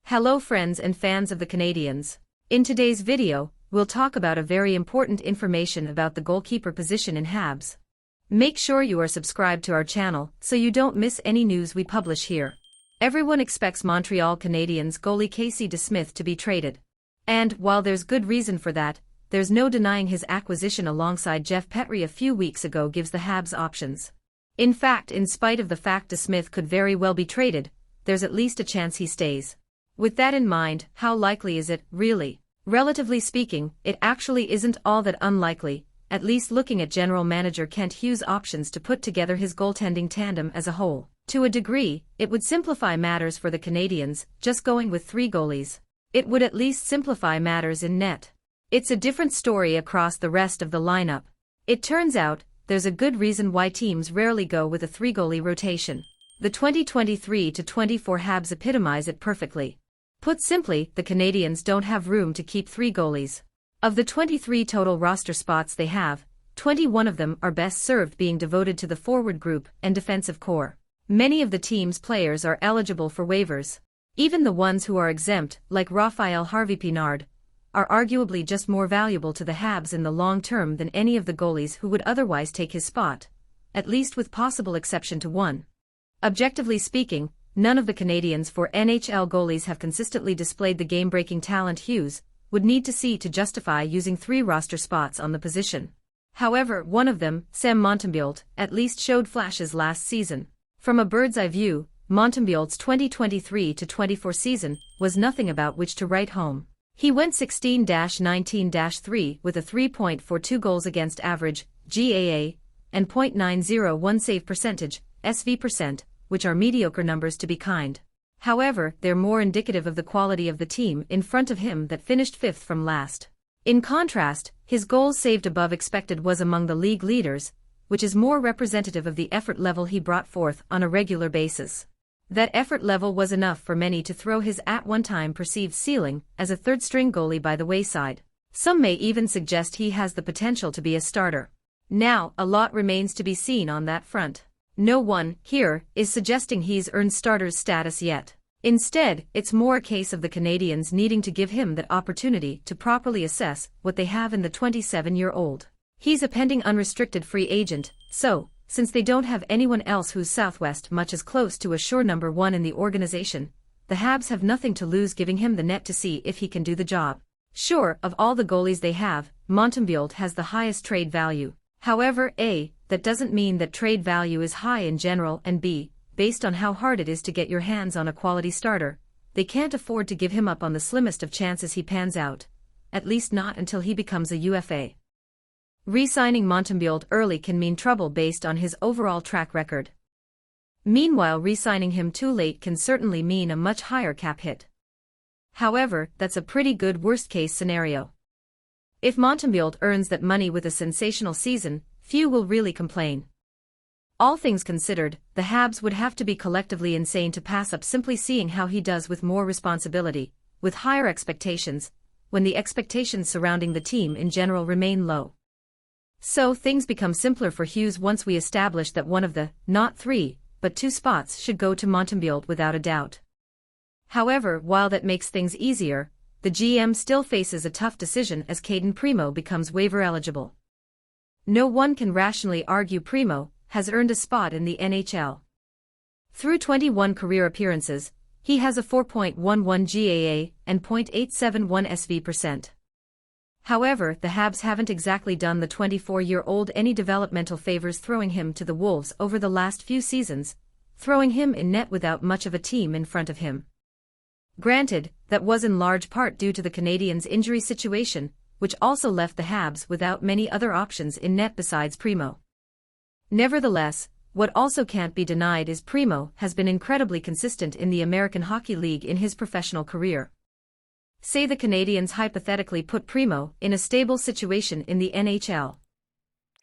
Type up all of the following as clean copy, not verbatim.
Hello friends and fans of the Canadiens. In today's video, we'll talk about a very important information about the goalkeeper position in Habs. Make sure you are subscribed to our channel so you don't miss any news we publish here. Everyone expects Montreal Canadiens goalie Casey DeSmith to be traded. And, while there's good reason for that, there's no denying his acquisition alongside Jeff Petry a few weeks ago gives the Habs options. In fact, in spite of the fact DeSmith could very well be traded, there's at least a chance he stays. With that in mind, how likely is it, really? Relatively speaking, it actually isn't all that unlikely, at least looking at General Manager Kent Hughes' options to put together his goaltending tandem as a whole. To a degree, it would simplify matters for the Canadiens, just going with 3 goalies. It would at least simplify matters in net. It's a different story across the rest of the lineup. It turns out, there's a good reason why teams rarely go with a 3-goalie rotation. The 2023-24 Habs epitomize it perfectly. Put simply, the Canadiens don't have room to keep 3 goalies. Of the 23 total roster spots they have, 21 of them are best served being devoted to the forward group and defensive core. Many of the team's players are eligible for waivers. Even the ones who are exempt, like Raphael Harvey-Pinard, are arguably just more valuable to the Habs in the long term than any of the goalies who would otherwise take his spot, at least with possible exception to one. Objectively speaking, none of the Canadiens' 4 NHL goalies have consistently displayed the game-breaking talent Hughes would need to see to justify using 3 roster spots on the position. However, one of them, Sam Montembeault, at least showed flashes last season. From a bird's-eye view, Montembeault's 2023-24 season was nothing about which to write home. He went 16-19-3 with a 3.42 goals against average, GAA, and .901 save percentage, SV%, which are mediocre numbers to be kind. However, they're more indicative of the quality of the team in front of him that finished 5th from last. In contrast, his goals saved above expected was among the league leaders, which is more representative of the effort level he brought forth on a regular basis. That effort level was enough for many to throw his at one time perceived ceiling as a third-string goalie by the wayside. Some may even suggest he has the potential to be a starter. Now, a lot remains to be seen on that front. No one, here, is suggesting he's earned starter's status yet. Instead, it's more a case of the Canadiens needing to give him that opportunity to properly assess what they have in the 27-year-old. He's a pending unrestricted free agent, so, since they don't have anyone else who's Southwest much as close to a sure number 1 in the organization, the Habs have nothing to lose giving him the net to see if he can do the job. Sure, of all the goalies they have, Montembeault has the highest trade value. However, A, that doesn't mean that trade value is high in general, and B, based on how hard it is to get your hands on a quality starter, they can't afford to give him up on the slimmest of chances he pans out, at least not until he becomes a UFA. Re-signing Montembeault early can mean trouble based on his overall track record. Meanwhile, re-signing him too late can certainly mean a much higher cap hit. However, that's a pretty good worst-case scenario. If Montembeault earns that money with a sensational season, few will really complain. All things considered, the Habs would have to be collectively insane to pass up simply seeing how he does with more responsibility, with higher expectations, when the expectations surrounding the team in general remain low. So things become simpler for Hughes once we establish that one of the, not 3, but 2 spots should go to Montembeault without a doubt. However, while that makes things easier, the GM still faces a tough decision as Primeau becomes waiver eligible. No one can rationally argue Primeau has earned a spot in the NHL. Through 21 career appearances, he has a 4.11 GAA and .871 SV%. However, the Habs haven't exactly done the 24-year-old any developmental favors throwing him to the Wolves over the last few seasons, throwing him in net without much of a team in front of him. Granted, that was in large part due to the Canadiens' injury situation, which also left the Habs without many other options in net besides Primeau. Nevertheless, what also can't be denied is Primeau has been incredibly consistent in the American Hockey League in his professional career. Say the Canadiens hypothetically put Primeau in a stable situation in the NHL.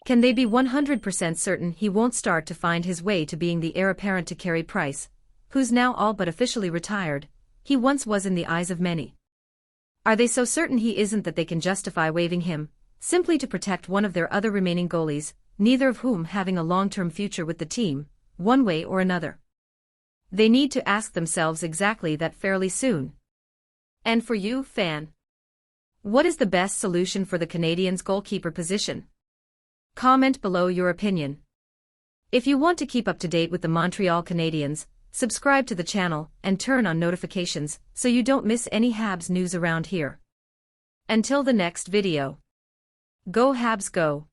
Can they be 100% certain he won't start to find his way to being the heir apparent to Carey Price, who's now all but officially retired? He once was in the eyes of many. Are they so certain he isn't that they can justify waiving him, simply to protect one of their other remaining goalies, neither of whom having a long-term future with the team, one way or another? They need to ask themselves exactly that fairly soon. And for you, fan, what is the best solution for the Canadiens' goalkeeper position? Comment below your opinion. If you want to keep up to date with the Montreal Canadiens, subscribe to the channel and turn on notifications so you don't miss any Habs news around here. Until the next video. Go Habs go!